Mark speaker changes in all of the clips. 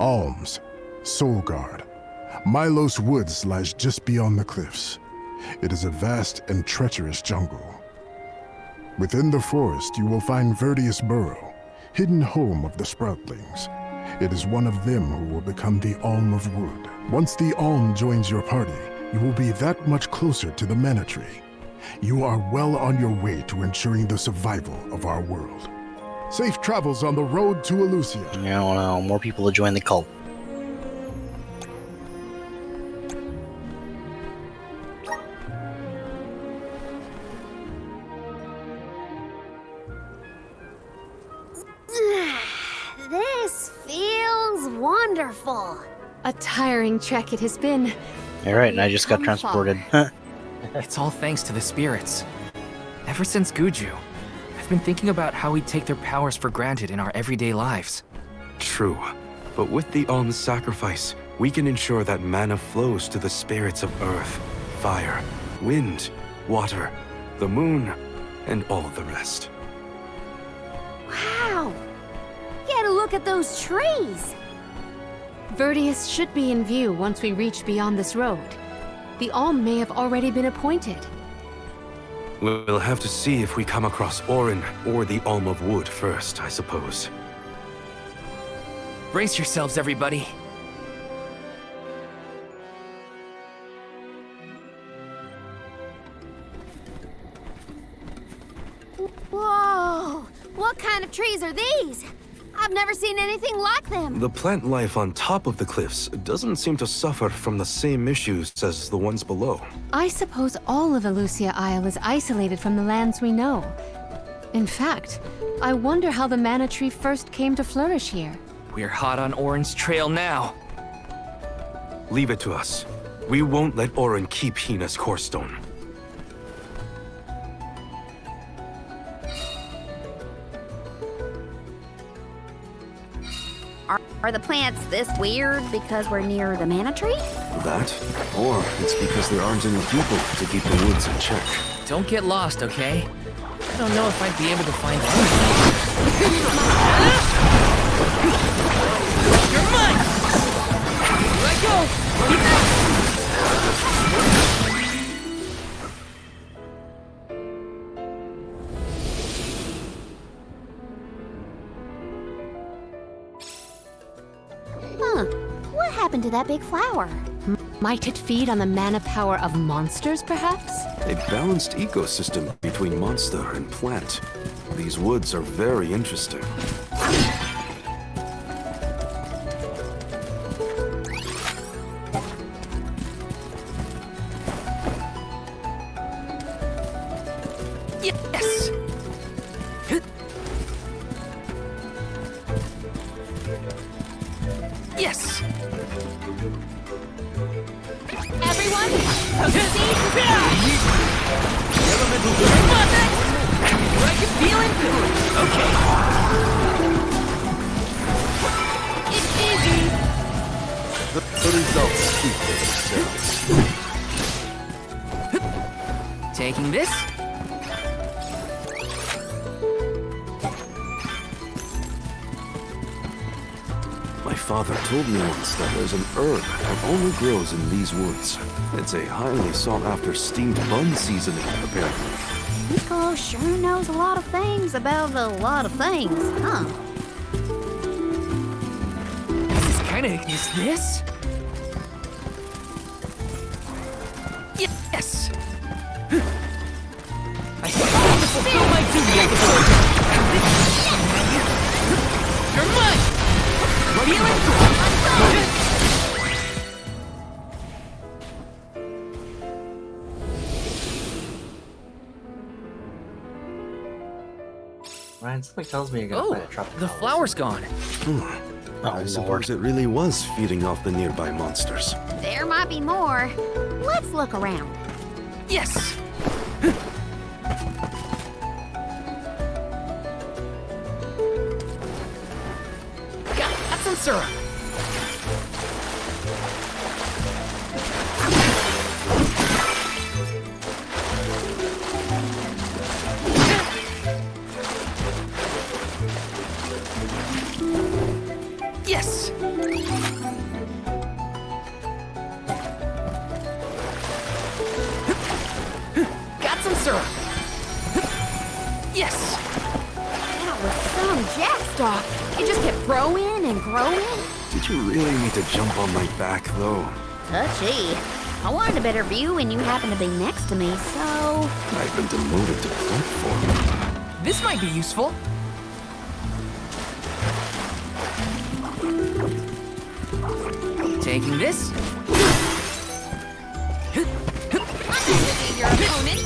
Speaker 1: Alms, Soulguard. Milos Woods lies just beyond the cliffs. It is a vast and treacherous jungle. Within the forest, you will find Verdius Burrow, hidden home of the Sproutlings. It is one of them who will become the Alm of Wood. Once the Alm joins your party, you will be that much closer to the Mana Tree. You are well on your way to ensuring the survival of our world. Safe travels on the road to Elusia.
Speaker 2: No, more people to join the cult.
Speaker 3: This feels wonderful.
Speaker 4: A tiring trek it has been.
Speaker 2: Alright, and I just got
Speaker 4: Come
Speaker 2: transported.
Speaker 5: It's all thanks to the spirits. Ever since Guju, I've been thinking about how we take their powers for granted in our everyday lives.
Speaker 6: True, but with the alms sacrifice, we can ensure that mana flows to the spirits of earth, fire, wind, water, the moon, and all the rest.
Speaker 3: Wow! Get a look at those trees!
Speaker 4: Verdius should be in view once we reach beyond this road. The Alm may have already been appointed.
Speaker 6: We'll have to see if we come across Orin or the Alm of Wood first, I suppose.
Speaker 5: Brace yourselves, everybody.
Speaker 3: Whoa! What kind of trees are these? I've never seen anything like them.
Speaker 6: The plant life on top of the cliffs doesn't seem to suffer from the same issues as the ones below.
Speaker 4: I suppose all of Elusia Isle is isolated from the lands we know. In fact, I wonder how the Mana Tree first came to flourish here.
Speaker 5: We're hot on Orin's trail now.
Speaker 6: Leave it to us. We won't let Orin keep Hina's core stone.
Speaker 3: Are the plants this weird because we're near the Mana Tree?
Speaker 6: That? Or it's because there aren't any people to keep the woods in check.
Speaker 5: Don't get lost, okay? I don't know if I'd be able to find anything. You're mine! Let go!
Speaker 3: Huh. What happened to that big flower?
Speaker 4: Might it feed on the mana power of monsters, perhaps?
Speaker 6: A balanced ecosystem between monster and plant. These woods are very interesting.
Speaker 5: Yes! Yes!
Speaker 3: Everyone, proceed!
Speaker 5: What I can feel it? Okay.
Speaker 3: It's easy!
Speaker 6: The results speak for themselves.
Speaker 5: Taking this.
Speaker 6: My father told me once that there's an herb that only grows in these woods. It's a highly sought-after steamed bun seasoning, apparently.
Speaker 3: Piccolo sure knows a lot of things about a lot of things, huh?
Speaker 5: Is this? Yes! I have to fulfill my duty as a soldier! You're mine! Feel it!
Speaker 7: Ryan, something tells me you're gonna
Speaker 5: Oh,
Speaker 7: find a tropical.
Speaker 5: the flower's gone.
Speaker 6: I suppose it really was feeding off the nearby monsters.
Speaker 3: There might be more. Let's look around.
Speaker 5: Yes! Got some syrup. Yes! Got some syrup! Yes!
Speaker 3: That was some jackstock. It just kept growing and growing.
Speaker 6: Did you really need to jump on my back, though?
Speaker 3: Touchy. I wanted a better view when you happened to be next to me, so...
Speaker 6: I've been demoted to platform.
Speaker 5: This might be useful. Taking this.
Speaker 3: Your opponent.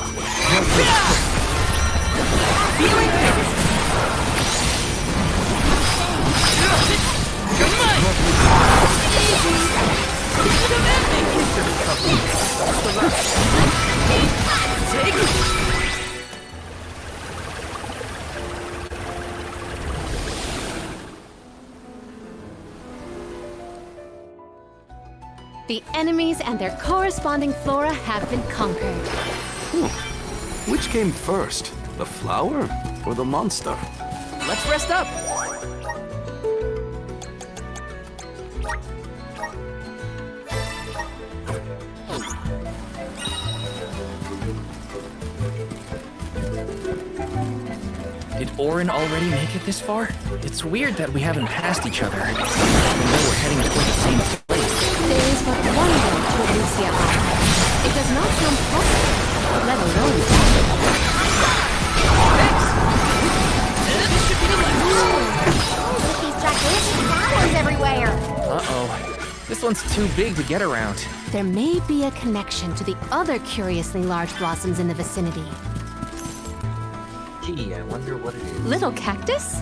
Speaker 5: Feeling this. Come on! Take it.
Speaker 4: The enemies and their corresponding flora have been conquered.
Speaker 6: Which came first, the flower or the monster?
Speaker 5: Let's rest up. Did Orin already make it this far? It's weird that we haven't passed each other, even though we're heading toward the same place.
Speaker 4: There is but one way to Elusia Isle. It does not sound possible, let alone
Speaker 3: Look, these gigantic flowers everywhere.
Speaker 5: Uh-oh. This one's too big to get around.
Speaker 4: there may be a connection to the other curiously large blossoms in the vicinity.
Speaker 7: Gee, I wonder what it is.
Speaker 4: Little cactus?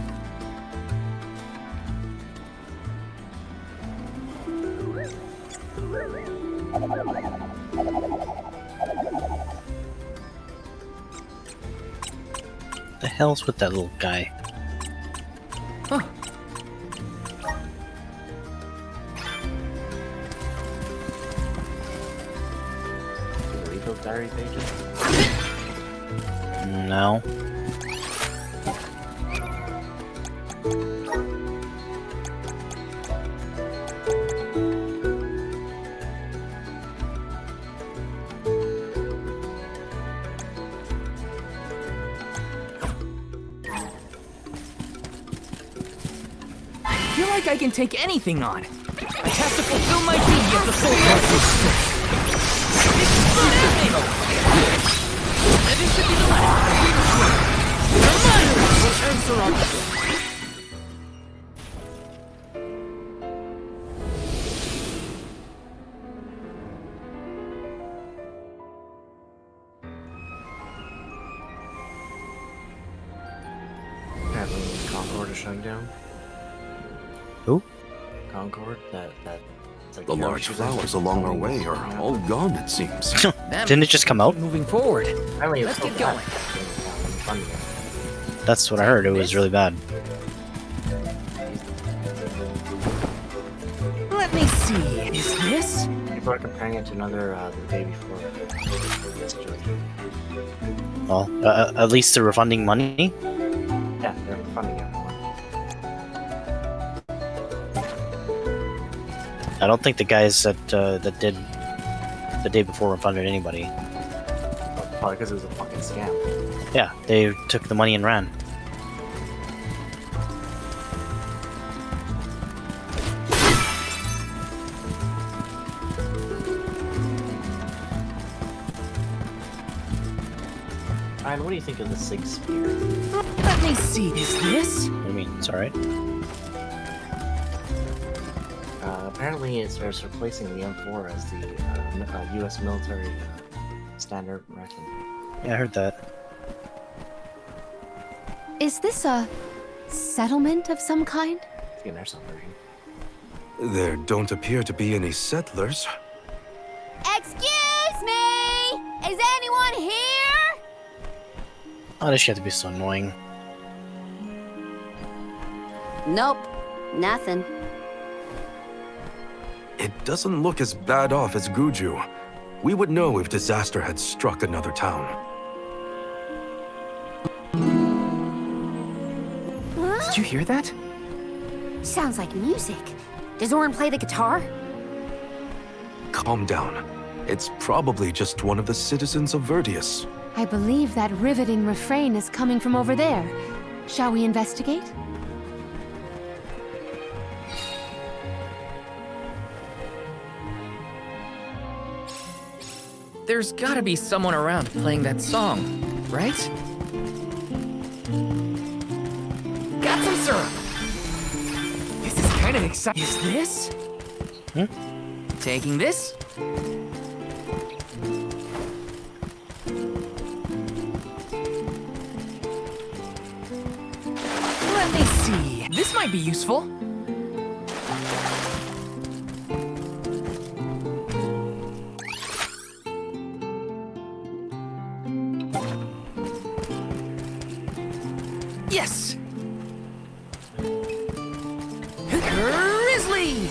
Speaker 2: The hell's with that little guy?
Speaker 5: Huh.
Speaker 7: The legal diary pages?
Speaker 2: No.
Speaker 5: I feel like I can take anything on. I have to fulfill my duty as the soul guardian. This should be the last. Reminder will answer on this.
Speaker 7: Apparently Concord is shutting down.
Speaker 2: Who?
Speaker 7: Concord? That it's like
Speaker 6: The large flowers along our way are all gone, it seems.
Speaker 2: Didn't it just come out?
Speaker 5: Moving forward.
Speaker 7: Apparently it was
Speaker 5: Let's
Speaker 7: so
Speaker 5: get going.
Speaker 7: fast. Funding
Speaker 2: That's what I heard. It was really bad.
Speaker 5: Let me see. Is this?
Speaker 7: it. People are comparing it to another the day before situation.
Speaker 2: Well, at least they're refunding money.
Speaker 7: Yeah, they're funding everyone.
Speaker 2: I don't think the guys that did the day before refunded anybody.
Speaker 7: Probably because it was a fucking scam.
Speaker 2: Yeah, they took the money and ran.
Speaker 7: Ryan, what do you think of the Sig Spear?
Speaker 5: Let me see. Is this?
Speaker 2: What do you mean? It's alright.
Speaker 7: Apparently it's replacing the M4 as the U.S. military standard rifle.
Speaker 2: Yeah, I heard that.
Speaker 4: Is this a settlement of some kind?
Speaker 7: It's getting air version.
Speaker 6: There don't appear to be any settlers.
Speaker 3: Excuse me! Is anyone here?
Speaker 2: Why does she have to be so annoying?
Speaker 3: Nope. Nothing.
Speaker 6: It doesn't look as bad off as Guju. We would know if disaster had struck another town.
Speaker 5: Did you hear that?
Speaker 3: sounds like music. Does Orin play the guitar?
Speaker 6: Calm down. It's probably just one of the citizens of Verdius.
Speaker 4: I believe that riveting refrain is coming from over there. Shall we investigate?
Speaker 5: There's gotta be someone around playing that song, right? Got some syrup! This is kinda exciting. Is this? Taking this? Let me see. This might be useful. Yes! Grizzly!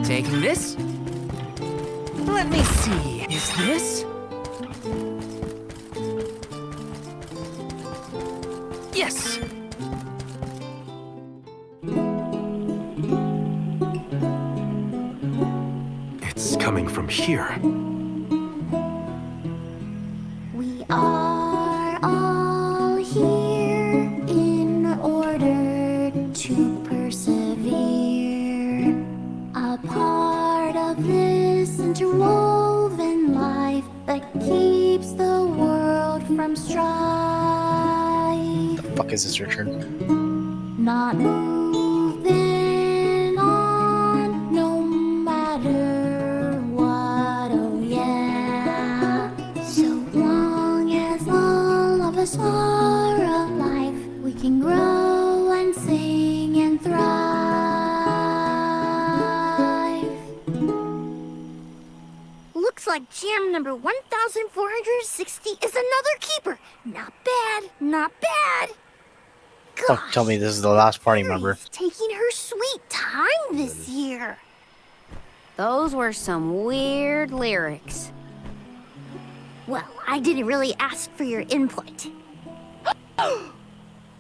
Speaker 5: Taking this? Let me see. Is this? Yes!
Speaker 6: It's coming from here.
Speaker 3: We are all here in order to persevere. A part of this interwoven life that keeps the world from strife.
Speaker 2: The fuck is this, Richard?
Speaker 3: Not moving on, no matter what, oh yeah. So long as all of us are alive, we can grow and sing and thrive. Looks like jam number 1460 is another keeper. Not bad, not bad.
Speaker 2: Don't tell me this is the last party member.
Speaker 3: Mary's taking her sweet time this year. Those were some weird lyrics. Well, I didn't really ask for your input.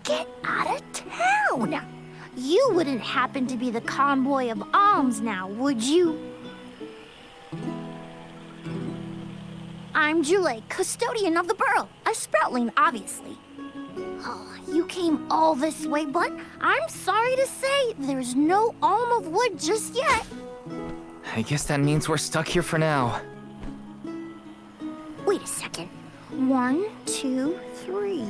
Speaker 3: Get out of town! You wouldn't happen to be the convoy of alms now, would you? I'm Jule, custodian of the burrow. A sproutling, obviously. Oh, you came all this way, but I'm sorry to say there's no alm of wood just yet.
Speaker 5: I guess that means we're stuck here for now.
Speaker 3: Wait a second. 1, 2, 3.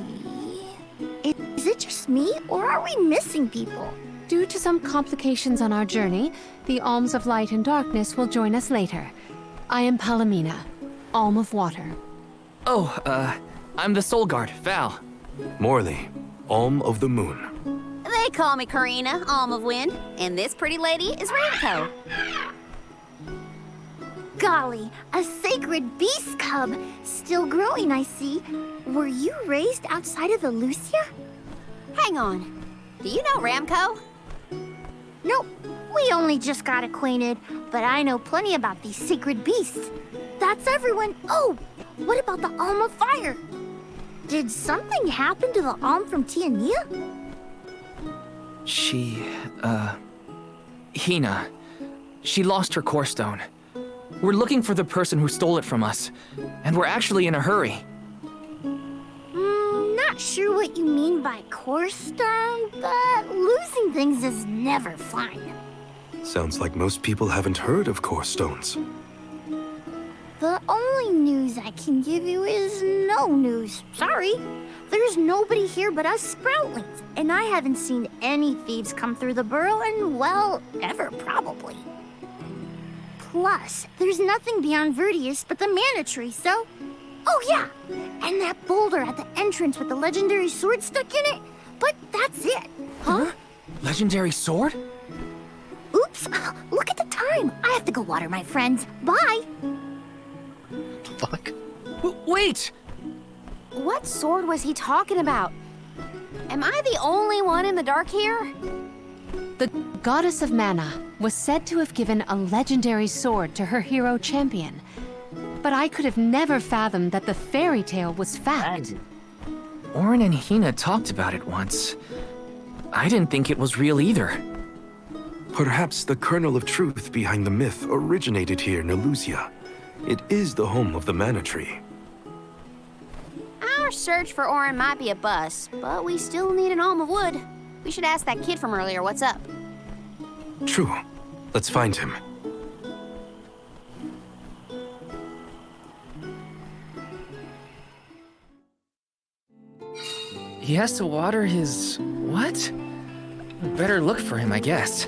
Speaker 3: Is it just me, or are we missing people?
Speaker 4: Due to some complications on our journey, the Alms of Light and Darkness will join us later. I am Palomina, Alm of Water.
Speaker 5: Oh, I'm the Soul Guard, Val.
Speaker 6: Morley, Alm of the Moon.
Speaker 3: They call me Karina, Alm of Wind, and this pretty lady is Ramco. Golly, a sacred beast cub. Still growing, I see. Were you raised outside of the Lucia? Hang on. Do you know Ramco? Nope. We only just got acquainted, but I know plenty about these sacred beasts. That's everyone. Oh, what about the Alm of Fire? Did something happen to the Alm from Tiania?
Speaker 5: She, Hina. She lost her core stone. We're looking for the person who stole it from us, and we're actually in a hurry.
Speaker 3: Not sure what you mean by core stone, but losing things is never fun.
Speaker 6: Sounds like most people haven't heard of core stones.
Speaker 3: The only news I can give you is no news. Sorry. There's nobody here but us Sproutlings, and I haven't seen any thieves come through the burrow in, well, ever probably. Plus, there's nothing beyond Verdius but the Mana Tree, so... Oh yeah, and that boulder at the entrance with the legendary sword stuck in it, but that's it. Huh?
Speaker 5: Legendary sword?
Speaker 3: Oops, look at the time. I have to go water my friends. Bye.
Speaker 2: Fuck.
Speaker 5: Wait!
Speaker 3: What sword was he talking about? Am I the only one in the dark here?
Speaker 4: The Goddess of Mana was said to have given a legendary sword to her hero champion. But I could have never fathomed that the fairy tale was fact.
Speaker 5: Orin and Hina talked about it once. I didn't think it was real either.
Speaker 6: Perhaps the kernel of truth behind the myth originated here in Elusia. It is the home of the Mana Tree.
Speaker 8: Our search for Orin might be a bust, but we still need an alm of wood. We should ask that kid from earlier what's up.
Speaker 6: True. Let's find him.
Speaker 5: He has to water his... what? Better look for him, I guess.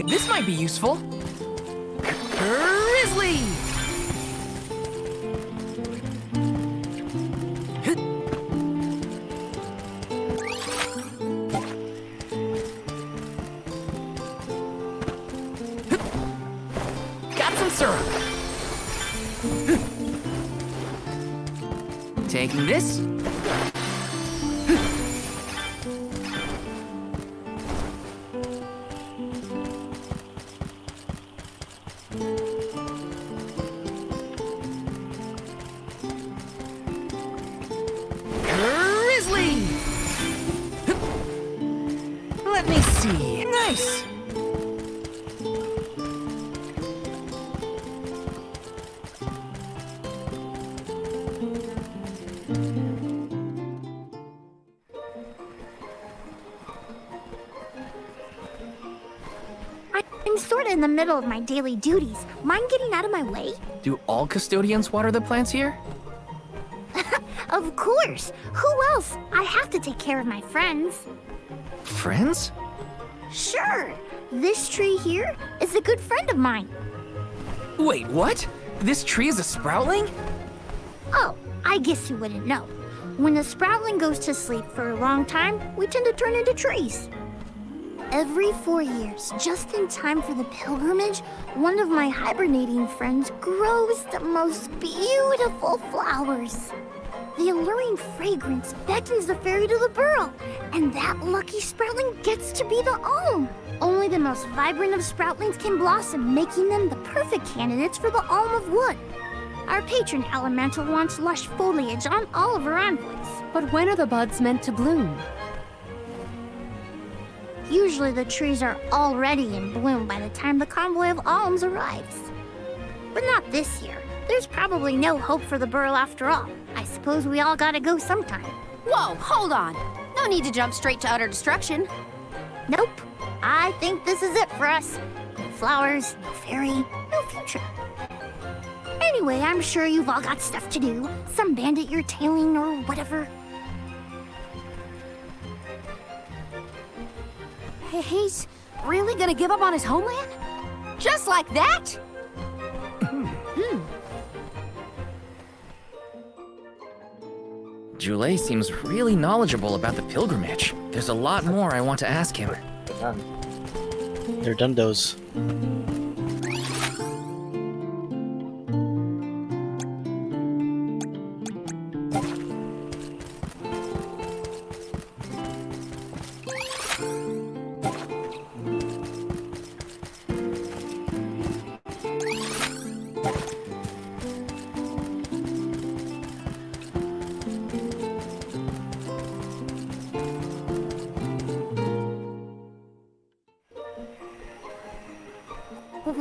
Speaker 5: This might be useful. Grizzly! Got some syrup. Taking this. Let me see. Nice!
Speaker 3: I'm sorta in the middle of my daily duties. Mind getting out of my way?
Speaker 5: Do all custodians water the plants here?
Speaker 3: Of course! Who else? I have to take care of my friends.
Speaker 5: Friends?
Speaker 3: Sure! This tree here is a good friend of mine.
Speaker 5: Wait, what? This tree is a sproutling?
Speaker 3: Oh, I guess you wouldn't know. When a sproutling goes to sleep for a long time, we tend to turn into trees. Every 4 years, just in time for the pilgrimage, one of my hibernating friends grows the most beautiful flowers. The alluring fragrance beckons the fairy to the burrow, and that lucky sproutling gets to be the alm. Only the most vibrant of sproutlings can blossom, making them the perfect candidates for the alm of wood. Our patron elemental wants lush foliage on all of her envoys.
Speaker 4: But when are the buds meant to bloom?
Speaker 3: Usually the trees are already in bloom by the time the convoy of alms arrives. But not this year. There's probably no hope for the burrow after all. I suppose we all gotta go sometime.
Speaker 8: Whoa, hold on. No need to jump straight to utter destruction.
Speaker 3: Nope. I think this is it for us. No flowers, no fairy, no future. Anyway, I'm sure you've all got stuff to do. Some bandit you're tailing or whatever.
Speaker 8: He's really gonna give up on his homeland? Just like that?
Speaker 5: Jule seems really knowledgeable about the pilgrimage. There's a lot more I want to ask him.
Speaker 2: They're dundos.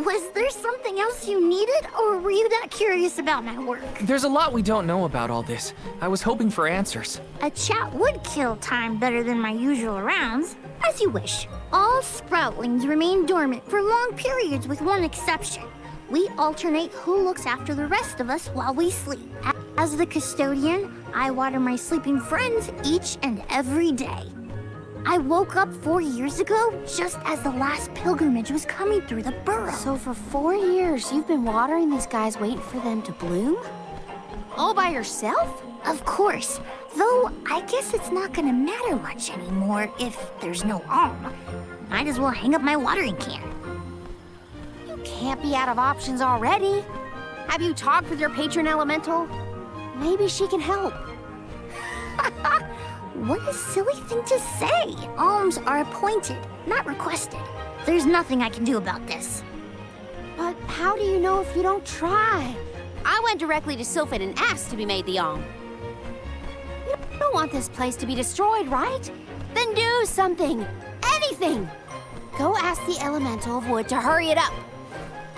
Speaker 3: Was there something else you needed, or were you that curious about my work?
Speaker 5: There's a lot we don't know about all this. I was hoping for answers.
Speaker 3: A chat would kill time better than my usual rounds. As you wish. All sproutlings remain dormant for long periods with one exception. We alternate who looks after the rest of us while we sleep. As the custodian, I water my sleeping friends each and every day. I woke up 4 years ago, just as the last pilgrimage was coming through the burrow.
Speaker 8: So for 4 years, you've been watering these guys waiting for them to bloom? All by yourself?
Speaker 3: Of course. Though, I guess it's not gonna matter much anymore if there's no alm. Might as well hang up my watering can.
Speaker 8: You can't be out of options already. Have you talked with your patron elemental? Maybe she can help.
Speaker 3: What a silly thing to say. Alms are appointed, not requested. There's nothing I can do about this.
Speaker 8: But how do you know if you don't try? I went directly to Sylphid and asked to be made the alm. You don't want this place to be destroyed, right? Then do something. Anything. Go ask the Elemental of Wood to hurry it up.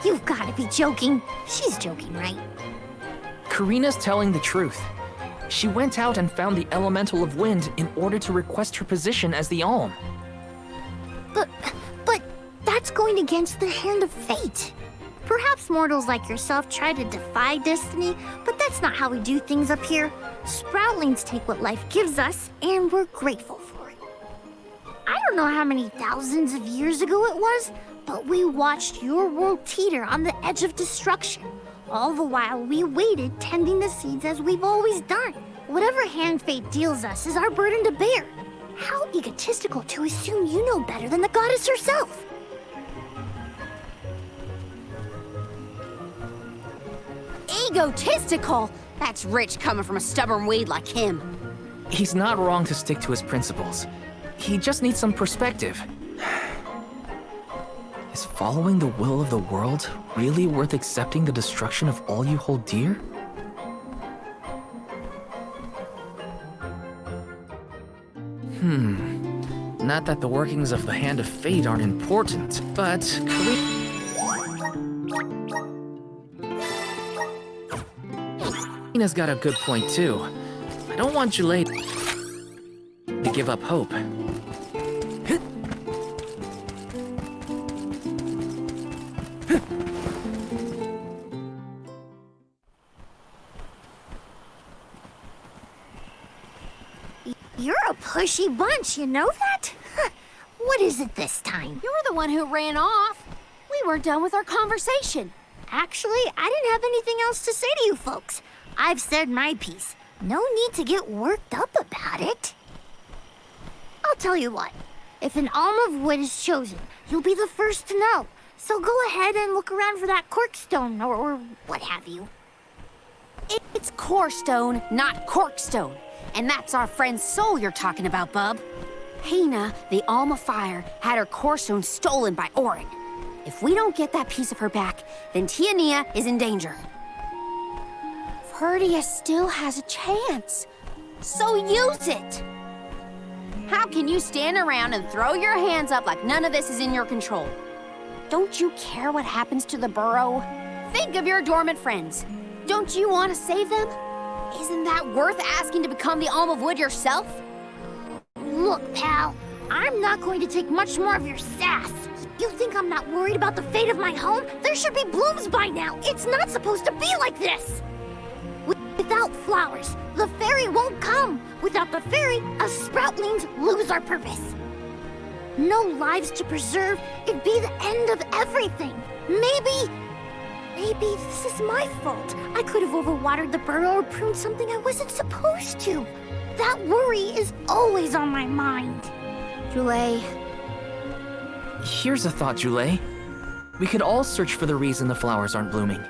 Speaker 3: You've got to be joking. She's joking, right?
Speaker 5: Karina's telling the truth. She went out and found the Elemental of Wind in order to request her position as the Alm.
Speaker 3: But that's going against the hand of fate. Perhaps mortals like yourself try to defy destiny, but that's not how we do things up here. Sproutlings take what life gives us, and we're grateful for it. I don't know how many thousands of years ago it was, but we watched your world teeter on the edge of destruction. All the while we waited, tending the seeds as we've always done. Whatever hand fate deals us is our burden to bear. How egotistical to assume you know better than the goddess herself.
Speaker 8: Egotistical? That's rich coming from a stubborn weed like him.
Speaker 5: He's not wrong to stick to his principles. He just needs some perspective. Is following the will of the world really worth accepting the destruction of all you hold dear? Not that the workings of the Hand of Fate aren't important, but Karina's got a good point too. I don't want Julay to give up hope.
Speaker 3: You're a pushy bunch, you know that? What is it this time?
Speaker 8: You're the one who ran off. We were done with our conversation.
Speaker 3: Actually, I didn't have anything else to say to you folks. I've said my piece. No need to get worked up about it. I'll tell you what. If an alm of wood is chosen, you'll be the first to know. So go ahead and look around for that corkstone or what have you.
Speaker 8: It's corestone, not corkstone. And that's our friend's soul you're talking about, bub. Hina, the Alma Fire, had her corestone stolen by Orin. If we don't get that piece of her back, then Tiania is in danger. Verdia still has a chance, so use it! How can you stand around and throw your hands up like none of this is in your control? Don't you care what happens to the burrow? Think of your dormant friends. Don't you want to save them? Isn't that worth asking to become the Alm of Wood yourself?
Speaker 3: Look, pal, I'm not going to take much more of your sass. You think I'm not worried about the fate of my home? There should be blooms by now. It's not supposed to be like this. Without flowers, the fairy won't come. Without the fairy, us sproutlings lose our purpose. No lives to preserve, it'd be the end of everything. Maybe this is my fault. I could have overwatered the burrow or pruned something I wasn't supposed to. That worry is always on my mind.
Speaker 8: Julay.
Speaker 5: Here's a thought, Julay. We could all search for the reason the flowers aren't blooming.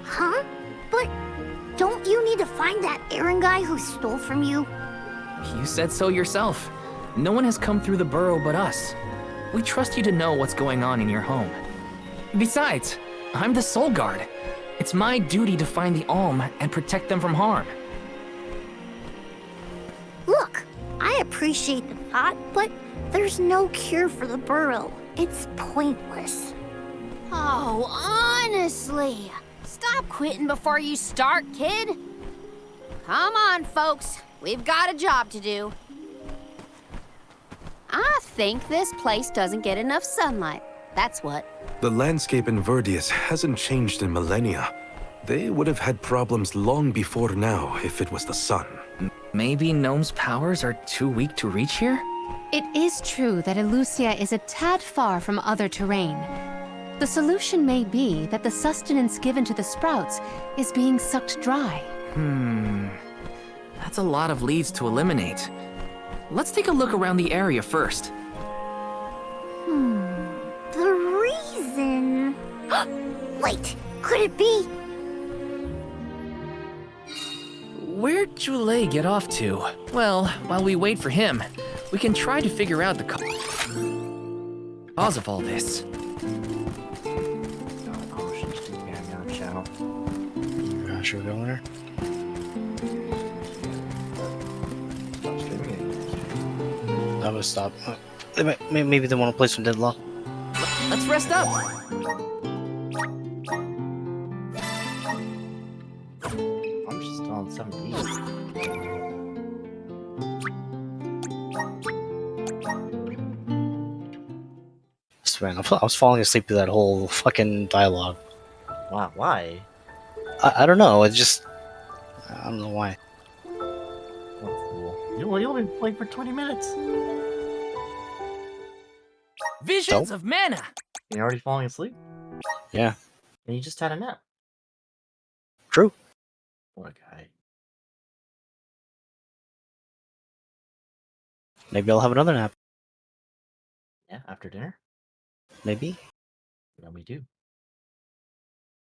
Speaker 3: Huh? But don't you need to find that Aaron guy who stole from you?
Speaker 5: You said so yourself. No one has come through the burrow but us. We trust you to know what's going on in your home. Besides, I'm the Soul Guard. It's my duty to find the Alm and protect them from harm.
Speaker 3: Look, I appreciate the thought, but there's no cure for the burrow. It's pointless.
Speaker 8: Oh, honestly. Stop quitting before you start, kid. Come on, folks. We've got a job to do. I think this place doesn't get enough sunlight. That's what.
Speaker 6: The landscape in Verdius hasn't changed in millennia. They would have had problems long before now if it was the sun.
Speaker 5: Maybe Gnome's powers are too weak to reach here?
Speaker 4: It is true that Elusia is a tad far from other terrain. The solution may be that the sustenance given to the sprouts is being sucked dry.
Speaker 5: That's a lot of leads to eliminate. Let's take a look around the area first.
Speaker 3: The reason... Wait, could it be...
Speaker 5: Where'd Jule get off to? Well, while we wait for him, we can try to figure out the cause of all this.
Speaker 7: Oh, shit. Yeah, no, shout.
Speaker 2: Should we go there?
Speaker 7: Stop streaming.
Speaker 2: That would stop. Maybe they want to play some Deadlock.
Speaker 5: Let's rest up.
Speaker 7: I'm just on 7B.
Speaker 2: Man, I was falling asleep to that whole fucking dialogue.
Speaker 7: Wow, why?
Speaker 2: I don't know. It's just I don't know why.
Speaker 7: That's cool. You've only been playing for 20 minutes.
Speaker 5: Visions
Speaker 2: So?
Speaker 5: of mana.
Speaker 7: You're already falling asleep?
Speaker 2: Yeah,
Speaker 7: And you just had a nap.
Speaker 2: true.
Speaker 7: Poor guy.
Speaker 2: Maybe I'll have another nap.
Speaker 7: Yeah, after dinner?
Speaker 2: Maybe.
Speaker 7: Yeah, we do.